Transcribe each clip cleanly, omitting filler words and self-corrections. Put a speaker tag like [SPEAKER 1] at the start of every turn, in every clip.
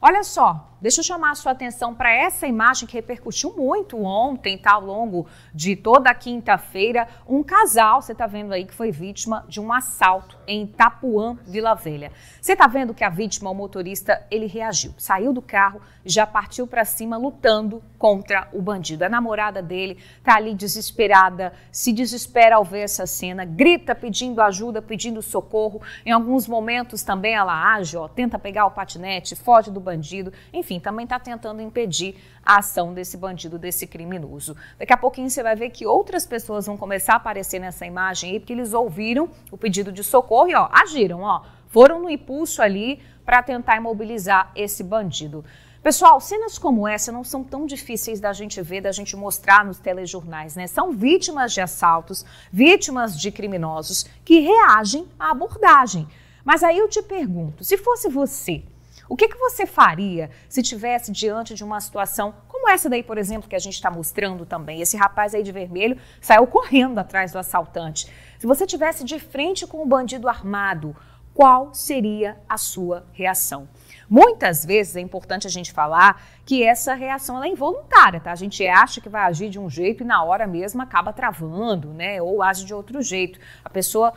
[SPEAKER 1] Olha só, deixa eu chamar a sua atenção para essa imagem que repercutiu muito ontem, tá, ao longo de toda a quinta-feira. Um casal, você está vendo aí, que foi vítima de um assalto em Itapuã, Vila Velha. Você está vendo que a vítima, o motorista, ele reagiu, saiu do carro e já partiu para cima lutando contra o bandido. A namorada dele está ali desesperada, se desespera ao ver essa cena, grita pedindo ajuda, pedindo socorro. Em alguns momentos também ela age, ó, tenta pegar o patinete, foge do bandido, enfim, também está tentando impedir a ação desse bandido, desse criminoso. Daqui a pouquinho você vai ver que outras pessoas vão começar a aparecer nessa imagem aí, porque eles ouviram o pedido de socorro e, ó, agiram, ó, foram no impulso ali para tentar imobilizar esse bandido. Pessoal, cenas como essa não são tão difíceis da gente ver, da gente mostrar nos telejornais, né? São vítimas de assaltos, vítimas de criminosos que reagem à abordagem. Mas aí eu te pergunto, se fosse você, o que você faria se tivesse diante de uma situação como essa daí, por exemplo, que a gente está mostrando também? Esse rapaz aí de vermelho saiu correndo atrás do assaltante. Se você tivesse de frente com um bandido armado, qual seria a sua reação? Muitas vezes é importante a gente falar que essa reação ela é involuntária, tá? A gente acha que vai agir de um jeito e na hora mesmo acaba travando, né? Ou age de outro jeito. A pessoa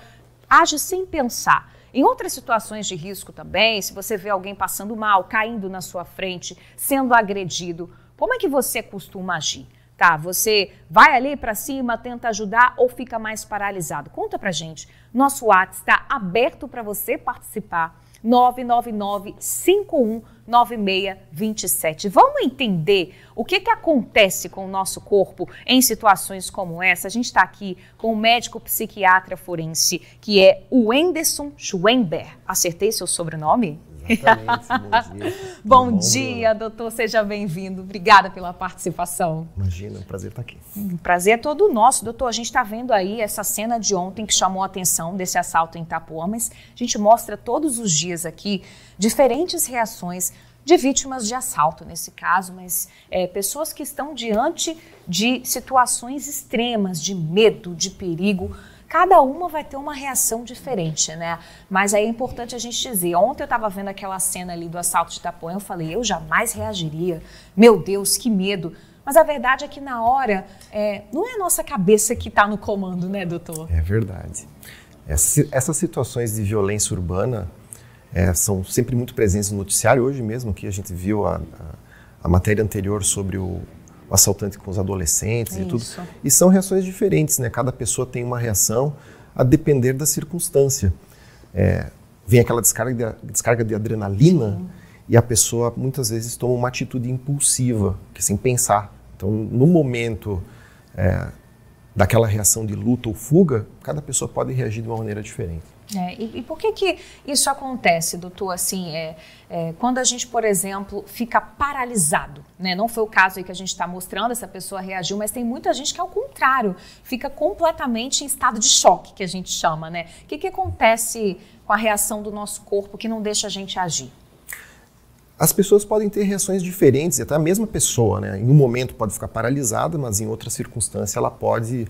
[SPEAKER 1] age sem pensar. Em outras situações de risco também, se você vê alguém passando mal, caindo na sua frente, sendo agredido, como é que você costuma agir? Tá, você vai ali para cima, tenta ajudar ou fica mais paralisado? Conta pra gente. Nosso WhatsApp está aberto para você participar. 999-519627. Vamos entender o que acontece com o nosso corpo em situações como essa. A gente está aqui com o médico psiquiatra forense, que é o Wenderson Schwember. Acertei seu sobrenome?
[SPEAKER 2] Exatamente, bom dia.
[SPEAKER 1] Bom dia, doutor, seja bem-vindo. Obrigada pela participação.
[SPEAKER 2] Imagina, é um prazer estar aqui.
[SPEAKER 1] Prazer é todo nosso, doutor. A gente está vendo aí essa cena de ontem que chamou a atenção desse assalto em Itapuã, mas a gente mostra todos os dias aqui diferentes reações de vítimas de assalto, nesse caso, mas pessoas que estão diante de situações extremas, de medo, de perigo. Cada uma vai ter uma reação diferente, né? Mas aí é importante a gente dizer, ontem eu estava vendo aquela cena ali do assalto de Itapuã, eu falei, eu jamais reagiria, meu Deus, que medo. Mas a verdade é que na hora, não é a nossa cabeça que está no comando, né, doutor?
[SPEAKER 2] É verdade. Essas situações de violência urbana são sempre muito presentes no noticiário. Hoje mesmo que a gente viu a matéria anterior sobre o assaltante com os adolescentes. Isso. E tudo. E são reações diferentes, né? Cada pessoa tem uma reação a depender da circunstância. Vem aquela descarga de adrenalina. Sim. E a pessoa muitas vezes toma uma atitude impulsiva, que sem pensar. Então, no momento daquela reação de luta ou fuga, cada pessoa pode reagir de uma maneira diferente.
[SPEAKER 1] E por que isso acontece, doutor? Assim, quando a gente, por exemplo, fica paralisado, né? Não foi o caso aí que a gente está mostrando, essa pessoa reagiu, mas tem muita gente que, ao contrário, fica completamente em estado de choque, que a gente chama, né? O que acontece com a reação do nosso corpo que não deixa a gente agir?
[SPEAKER 2] As pessoas podem ter reações diferentes, até a mesma pessoa, né? Em um momento pode ficar paralisada, mas em outra circunstância ela pode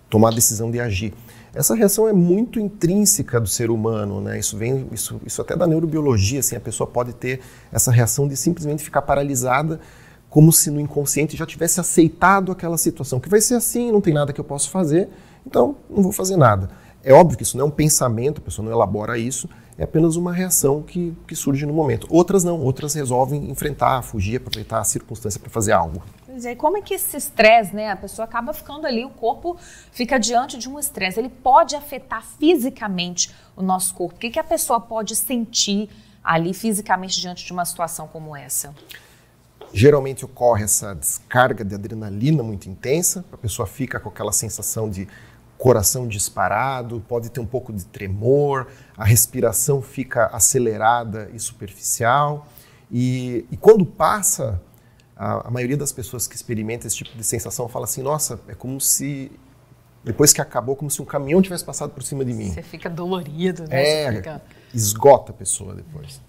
[SPEAKER 2] tomar a decisão de agir. Essa reação é muito intrínseca do ser humano, né? Isso até da neurobiologia, assim, a pessoa pode ter essa reação de simplesmente ficar paralisada, como se no inconsciente já tivesse aceitado aquela situação, que vai ser assim, não tem nada que eu possa fazer, então não vou fazer nada. É óbvio que isso não é um pensamento, a pessoa não elabora isso, é apenas uma reação que surge no momento. Outras não, outras resolvem enfrentar, fugir, aproveitar a circunstância para fazer algo.
[SPEAKER 1] Pois é, como é que esse estresse, né, a pessoa acaba ficando ali, o corpo fica diante de um estresse, ele pode afetar fisicamente o nosso corpo? O que a pessoa pode sentir ali fisicamente diante de uma situação como essa?
[SPEAKER 2] Geralmente ocorre essa descarga de adrenalina muito intensa, a pessoa fica com aquela sensação de coração disparado, pode ter um pouco de tremor, a respiração fica acelerada e superficial. E quando passa, a maioria das pessoas que experimentam esse tipo de sensação fala assim, nossa, é como se, depois que acabou, como se um caminhão tivesse passado por cima de mim.
[SPEAKER 1] Você fica dolorido, né?
[SPEAKER 2] Esgota a pessoa depois.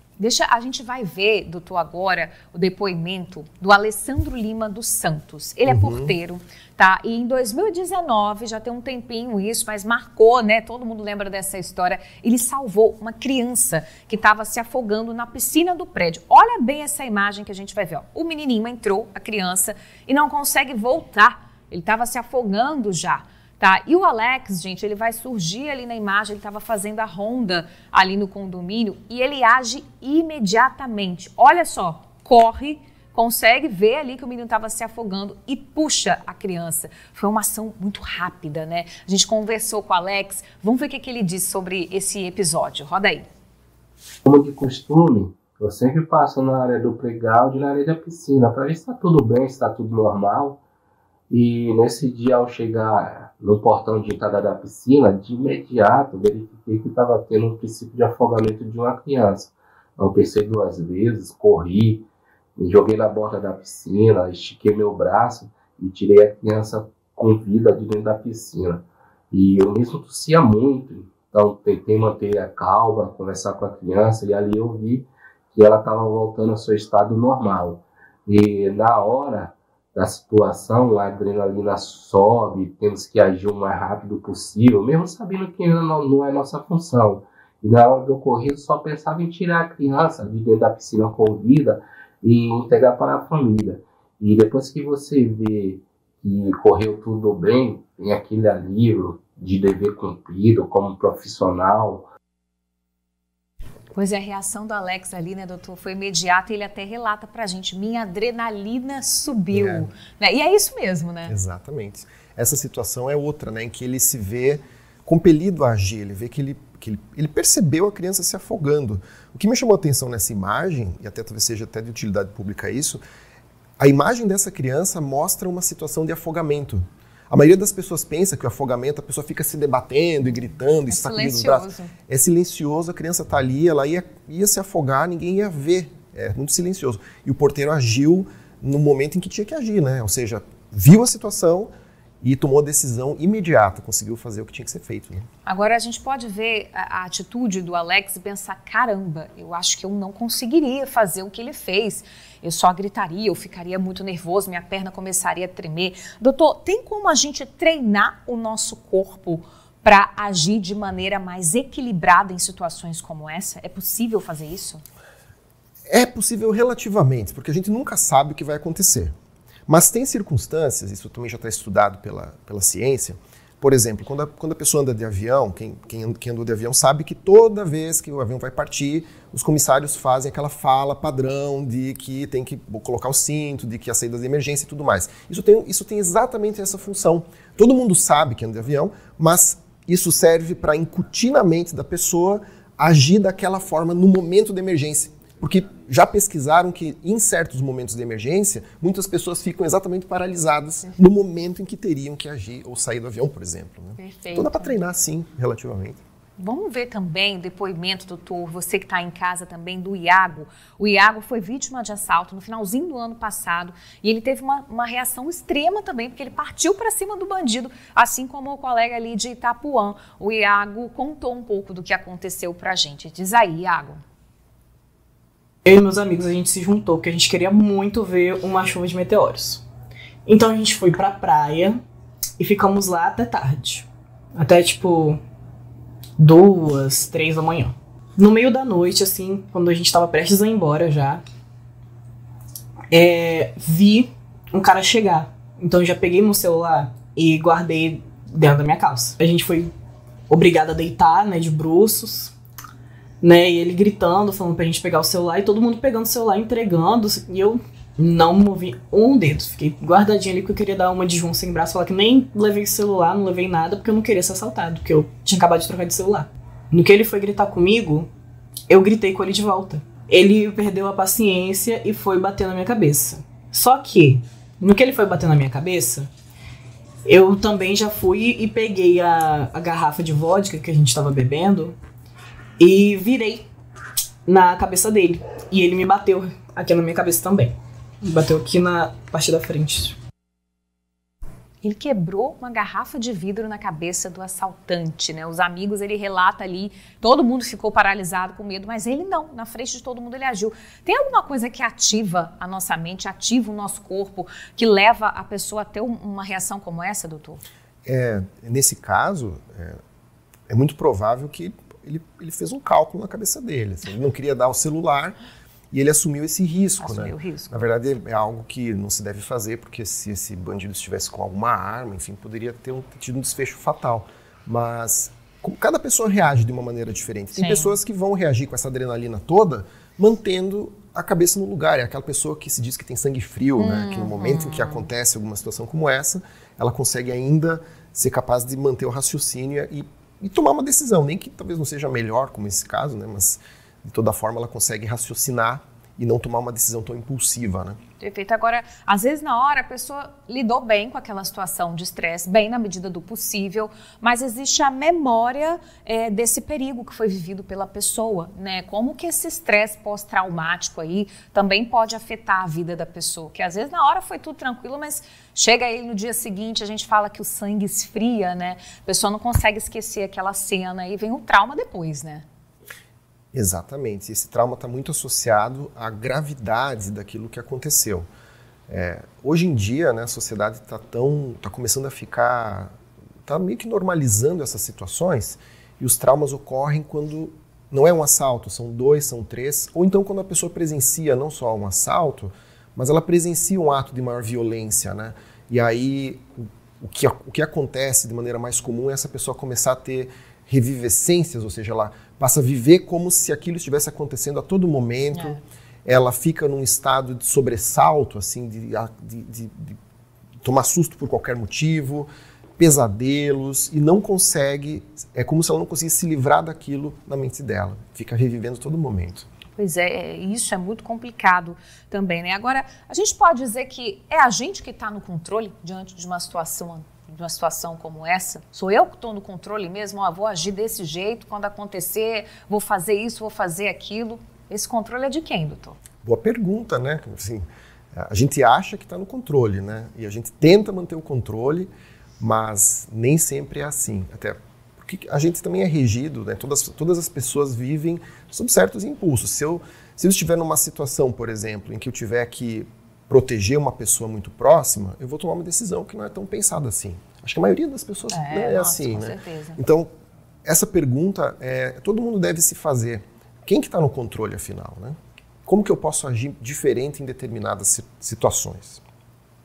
[SPEAKER 1] A gente vai ver, doutor, agora o depoimento do Alessandro Lima dos Santos. Ele é porteiro, tá? E em 2019, já tem um tempinho isso, mas marcou, né? Todo mundo lembra dessa história. Ele salvou uma criança que estava se afogando na piscina do prédio. Olha bem essa imagem que a gente vai ver, ó. O menininho entrou, a criança, e não consegue voltar. Ele estava se afogando já. Tá? E o Alex, gente, ele vai surgir ali na imagem, ele estava fazendo a ronda ali no condomínio e ele age imediatamente. Olha só, corre, consegue ver ali que o menino estava se afogando e puxa a criança. Foi uma ação muito rápida, né? A gente conversou com o Alex, vamos ver o que ele disse sobre esse episódio. Roda aí.
[SPEAKER 3] Como de costume, eu sempre passo na área do playground e na área da piscina para ver se está tudo bem, se está tudo normal. E nesse dia, ao chegar no portão de entrada da piscina, de imediato verifiquei que estava tendo um princípio de afogamento de uma criança. Eu pensei 2 vezes, corri, me joguei na borda da piscina, estiquei meu braço e tirei a criança com vida de dentro da piscina. E eu mesmo tossia muito, então tentei manter a calma, conversar com a criança e ali eu vi que ela estava voltando ao seu estado normal. E na hora da situação, a adrenalina sobe, temos que agir o mais rápido possível, mesmo sabendo que ainda não é nossa função. E na hora do ocorrido, só pensava em tirar a criança de dentro da piscina com vida e entregar para a família. E depois que você vê que correu tudo bem, tem aquele alívio de dever cumprido como profissional.
[SPEAKER 1] Pois é, a reação do Alex ali, né, doutor, foi imediata e ele até relata pra gente, minha adrenalina subiu. Né? E é isso mesmo, né?
[SPEAKER 2] Exatamente. Essa situação é outra, né, em que ele se vê compelido a agir, ele vê que ele percebeu a criança se afogando. O que me chamou a atenção nessa imagem, e até talvez seja até de utilidade pública isso, a imagem dessa criança mostra uma situação de afogamento. A maioria das pessoas pensa que o afogamento, a pessoa fica se debatendo e gritando, e sacudindo os braços. É silencioso, a criança está ali, ela ia se afogar, ninguém ia ver. É muito silencioso. E o porteiro agiu no momento em que tinha que agir, né? Ou seja, viu a situação e tomou a decisão imediata, conseguiu fazer o que tinha que ser feito. Né?
[SPEAKER 1] Agora a gente pode ver a atitude do Alex e pensar, caramba, eu acho que eu não conseguiria fazer o que ele fez. Eu só gritaria, eu ficaria muito nervoso, minha perna começaria a tremer. Doutor, tem como a gente treinar o nosso corpo para agir de maneira mais equilibrada em situações como essa? É possível fazer isso?
[SPEAKER 2] É possível relativamente, porque a gente nunca sabe o que vai acontecer. Mas tem circunstâncias, isso também já está estudado pela ciência. Por exemplo, quando a pessoa anda de avião, quem andou de avião sabe que toda vez que o avião vai partir, os comissários fazem aquela fala padrão de que tem que colocar o cinto, de que a saída de emergência e tudo mais. Isso tem exatamente essa função. Todo mundo sabe que anda de avião, mas isso serve para incutir na mente da pessoa agir daquela forma no momento de emergência. Porque já pesquisaram que em certos momentos de emergência, muitas pessoas ficam exatamente paralisadas no momento em que teriam que agir ou sair do avião, por exemplo. Né?
[SPEAKER 1] Perfeito.
[SPEAKER 2] Então dá para treinar sim, relativamente.
[SPEAKER 1] Vamos ver também o depoimento, doutor, você que está em casa também, do Iago. O Iago foi vítima de assalto no finalzinho do ano passado e ele teve uma reação extrema também, porque ele partiu para cima do bandido, assim como o colega ali de Itapuã. O Iago contou um pouco do que aconteceu para a gente. Diz aí, Iago.
[SPEAKER 4] Eu e meus amigos, a gente se juntou porque a gente queria muito ver uma chuva de meteoros. Então a gente foi pra praia e ficamos lá até tarde. Até tipo 2, 3 da manhã. No meio da noite, assim, quando a gente tava prestes a ir embora já, vi um cara chegar. Então eu já peguei meu celular e guardei dentro da minha calça. A gente foi obrigado a deitar, né, de bruços. Né, e ele gritando, falando pra gente pegar o celular, e todo mundo pegando o celular, entregando, e eu não movi um dedo, fiquei guardadinho ali, porque eu queria dar uma de João sem braço, falar que nem levei celular, não levei nada, porque eu não queria ser assaltado, porque eu tinha acabado de trocar de celular. No que ele foi gritar comigo, eu gritei com ele de volta. Ele perdeu a paciência e foi bater na minha cabeça. Só que, no que ele foi bater na minha cabeça, eu também já fui e peguei a garrafa de vodka que a gente tava bebendo, e virei na cabeça dele. E ele me bateu aqui na minha cabeça também. Me bateu aqui na parte da frente.
[SPEAKER 1] Ele quebrou uma garrafa de vidro na cabeça do assaltante, né? Os amigos, ele relata ali, todo mundo ficou paralisado com medo, mas ele não, na frente de todo mundo ele agiu. Tem alguma coisa que ativa a nossa mente, ativa o nosso corpo, que leva a pessoa a ter uma reação como essa, doutor?
[SPEAKER 2] Nesse caso, é muito provável que ele fez um cálculo na cabeça dele. Assim, ele não queria dar o celular e ele assumiu esse risco.
[SPEAKER 1] Assumiu
[SPEAKER 2] né?
[SPEAKER 1] o risco.
[SPEAKER 2] Na verdade, é algo que não se deve fazer, porque se esse bandido estivesse com alguma arma, enfim, poderia ter tido um desfecho fatal. Mas cada pessoa reage de uma maneira diferente. Tem pessoas que vão reagir com essa adrenalina toda, mantendo a cabeça no lugar. É aquela pessoa que se diz que tem sangue frio, né? Que no momento em que acontece alguma situação como essa, ela consegue ainda ser capaz de manter o raciocínio e tomar uma decisão, nem que talvez não seja melhor, como esse caso, né? Mas de toda forma ela consegue raciocinar e não tomar uma decisão tão impulsiva, né?
[SPEAKER 1] Perfeito. Agora, às vezes na hora a pessoa lidou bem com aquela situação de estresse, bem na medida do possível, mas existe a memória desse perigo que foi vivido pela pessoa, né? Como que esse estresse pós-traumático aí também pode afetar a vida da pessoa? Que às vezes na hora foi tudo tranquilo, mas chega aí no dia seguinte, a gente fala que o sangue esfria, né? A pessoa não consegue esquecer aquela cena e vem o trauma depois, né?
[SPEAKER 2] Exatamente. Esse trauma está muito associado à gravidade daquilo que aconteceu. Hoje em dia, né, a sociedade está começando a ficar... Está meio que normalizando essas situações e os traumas ocorrem quando não é um assalto, são 2, são 3, ou então quando a pessoa presencia não só um assalto, mas ela presencia um ato de maior violência, né? E aí o que acontece de maneira mais comum é essa pessoa começar a ter revivescências, ou seja, ela passa a viver como se aquilo estivesse acontecendo a todo momento. Ela fica num estado de sobressalto, assim, de tomar susto por qualquer motivo, pesadelos, e não consegue, é como se ela não conseguisse se livrar daquilo na mente dela. Fica revivendo todo momento.
[SPEAKER 1] Pois isso é muito complicado também, né? Agora, a gente pode dizer que é a gente que está no controle diante de uma situação como essa? Sou eu que estou no controle mesmo? Vou agir desse jeito, quando acontecer, vou fazer isso, vou fazer aquilo. Esse controle é de quem, doutor?
[SPEAKER 2] Boa pergunta, né? Assim, a gente acha que está no controle, né? E a gente tenta manter o controle, mas nem sempre é assim. Até porque a gente também é regido, né? Todas as pessoas vivem sob certos impulsos. Se eu estiver numa situação, por exemplo, em que eu tiver que proteger uma pessoa muito próxima, eu vou tomar uma decisão que não é tão pensada assim. Acho que a maioria das pessoas é assim,
[SPEAKER 1] com
[SPEAKER 2] né?
[SPEAKER 1] certeza.
[SPEAKER 2] Então, essa pergunta, todo mundo deve se fazer. Quem que está no controle, afinal, né? Como que eu posso agir diferente em determinadas situações?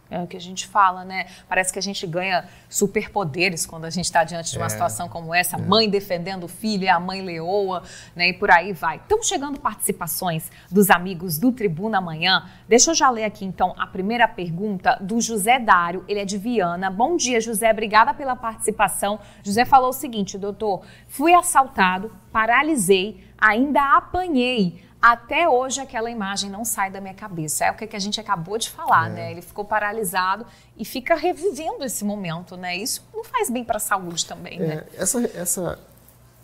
[SPEAKER 1] É o que a gente fala, né? Parece que a gente ganha superpoderes quando a gente está diante de uma situação como essa. Mãe defendendo o filho, é a mãe leoa, né? E por aí vai. Estão chegando participações dos amigos do Tribuna Amanhã. Deixa eu já ler aqui, então, a primeira pergunta do José Dário. Ele é de Viana. Bom dia, José. Obrigada pela participação. José falou o seguinte, doutor. Fui assaltado, paralisei, ainda apanhei. Até hoje aquela imagem não sai da minha cabeça. É o que a gente acabou de falar, né? Ele ficou paralisado e fica revivendo esse momento, né? Isso não faz bem para a saúde também, né?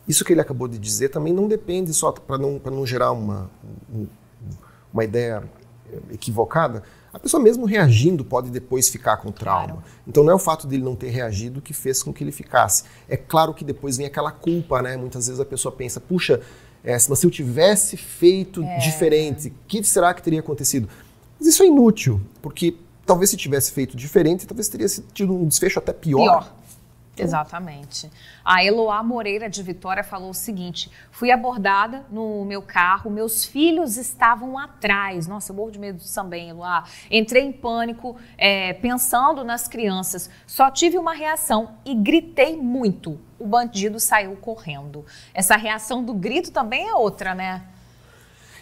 [SPEAKER 2] Isso que ele acabou de dizer também não depende só, para não gerar uma ideia equivocada, a pessoa mesmo reagindo pode depois ficar com trauma. Claro. Então não é o fato dele não ter reagido que fez com que ele ficasse. É claro que depois vem aquela culpa, né? Muitas vezes a pessoa pensa, puxa, se eu tivesse feito diferente, o que será que teria acontecido? Mas isso é inútil, porque talvez se tivesse feito diferente, talvez teria tido um desfecho até pior.
[SPEAKER 1] Exatamente. A Eloá Moreira de Vitória falou o seguinte, fui abordada no meu carro, meus filhos estavam atrás. Nossa, eu morro de medo disso também, Eloá. Entrei em pânico, pensando nas crianças. Só tive uma reação e gritei muito. O bandido saiu correndo. Essa reação do grito também é outra, né?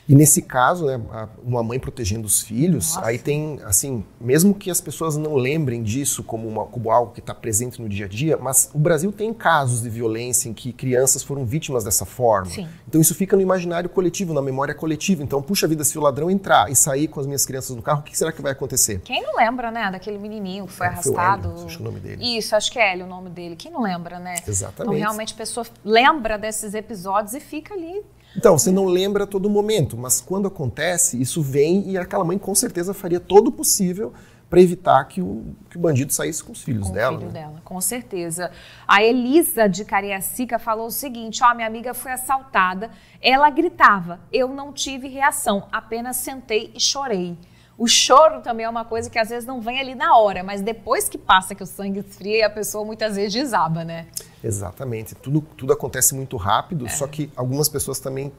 [SPEAKER 2] E nesse caso, né, uma mãe protegendo os filhos, aí tem, assim, mesmo que as pessoas não lembrem disso como algo que está presente no dia a dia, mas o Brasil tem casos de violência em que crianças foram vítimas dessa forma.
[SPEAKER 1] Sim.
[SPEAKER 2] Então isso fica no imaginário coletivo, na memória coletiva. Então, puxa vida, se o ladrão entrar e sair com as minhas crianças no carro, o que será que vai acontecer?
[SPEAKER 1] Quem não lembra, né, daquele menininho que foi arrastado?
[SPEAKER 2] Foi o Hélio, acho o nome dele.
[SPEAKER 1] Isso, acho que é Hélio o nome dele. Quem não lembra, né?
[SPEAKER 2] Exatamente.
[SPEAKER 1] Então, realmente, a pessoa lembra desses episódios e fica ali.
[SPEAKER 2] Então, você não lembra a todo momento, mas quando acontece, isso vem e aquela mãe com certeza faria todo o possível para evitar que o bandido saísse com os filhos
[SPEAKER 1] com
[SPEAKER 2] dela.
[SPEAKER 1] O filho
[SPEAKER 2] né?
[SPEAKER 1] dela, com certeza. A Elisa de Cariacica falou o seguinte, ó, minha amiga foi assaltada, ela gritava, eu não tive reação, apenas sentei e chorei. O choro também é uma coisa que às vezes não vem ali na hora, mas depois que passa, que o sangue esfria, a pessoa muitas vezes desaba, né?
[SPEAKER 2] Exatamente. Tudo acontece muito rápido, só que algumas pessoas também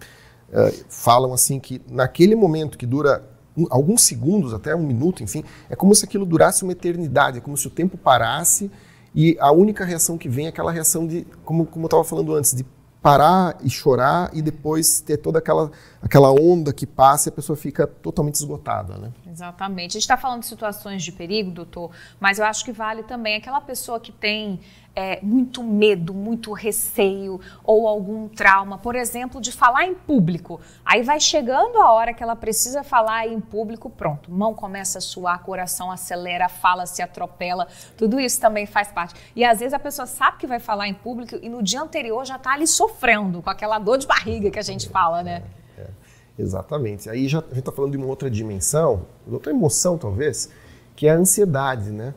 [SPEAKER 2] falam assim que naquele momento que dura alguns segundos, até um minuto, enfim, é como se aquilo durasse uma eternidade, é como se o tempo parasse e a única reação que vem é aquela reação de, como eu estava falando antes, de parar e chorar e depois ter toda aquela onda que passa e a pessoa fica totalmente esgotada, né?
[SPEAKER 1] Exatamente. A gente está falando de situações de perigo, doutor, mas eu acho que vale também aquela pessoa que tem muito medo, muito receio ou algum trauma, por exemplo, de falar em público. Aí vai chegando a hora que ela precisa falar em público, pronto, mão começa a suar, coração acelera, fala se atropela, tudo isso também faz parte. E às vezes a pessoa sabe que vai falar em público e no dia anterior já está ali sofrendo com aquela dor de barriga que a gente fala, né?
[SPEAKER 2] Exatamente. Aí a gente está falando de uma outra dimensão, outra emoção talvez, que é a ansiedade, né?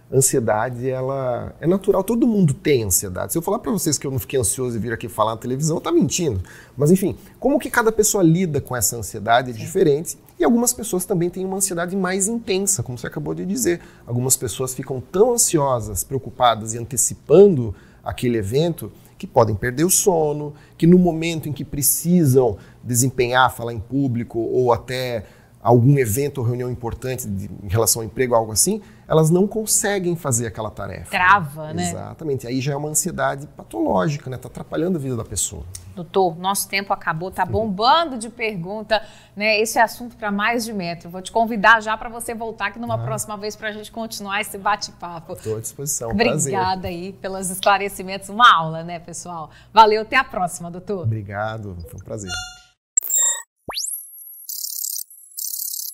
[SPEAKER 2] A ansiedade, ela é natural, todo mundo tem ansiedade. Se eu falar para vocês que eu não fiquei ansioso e vir aqui falar na televisão, tá mentindo. Mas enfim, como que cada pessoa lida com essa ansiedade é diferente. E algumas pessoas também têm uma ansiedade mais intensa, como você acabou de dizer. Algumas pessoas ficam tão ansiosas, preocupadas e antecipando aquele evento que podem perder o sono, que no momento em que precisam desempenhar, falar em público ou até algum evento ou reunião importante em relação ao emprego, algo assim, elas não conseguem fazer aquela tarefa.
[SPEAKER 1] Trava, né?
[SPEAKER 2] Exatamente. Aí já é uma ansiedade patológica, né? Está atrapalhando a vida da pessoa.
[SPEAKER 1] Doutor, nosso tempo acabou, tá bombando de pergunta, né? Esse é assunto para mais de metro. Vou te convidar já para você voltar aqui numa próxima vez para a gente continuar esse bate-papo.
[SPEAKER 2] Estou à disposição.
[SPEAKER 1] Obrigada aí pelos esclarecimentos. Uma aula, né, pessoal? Valeu, até a próxima, doutor.
[SPEAKER 2] Obrigado, foi um prazer.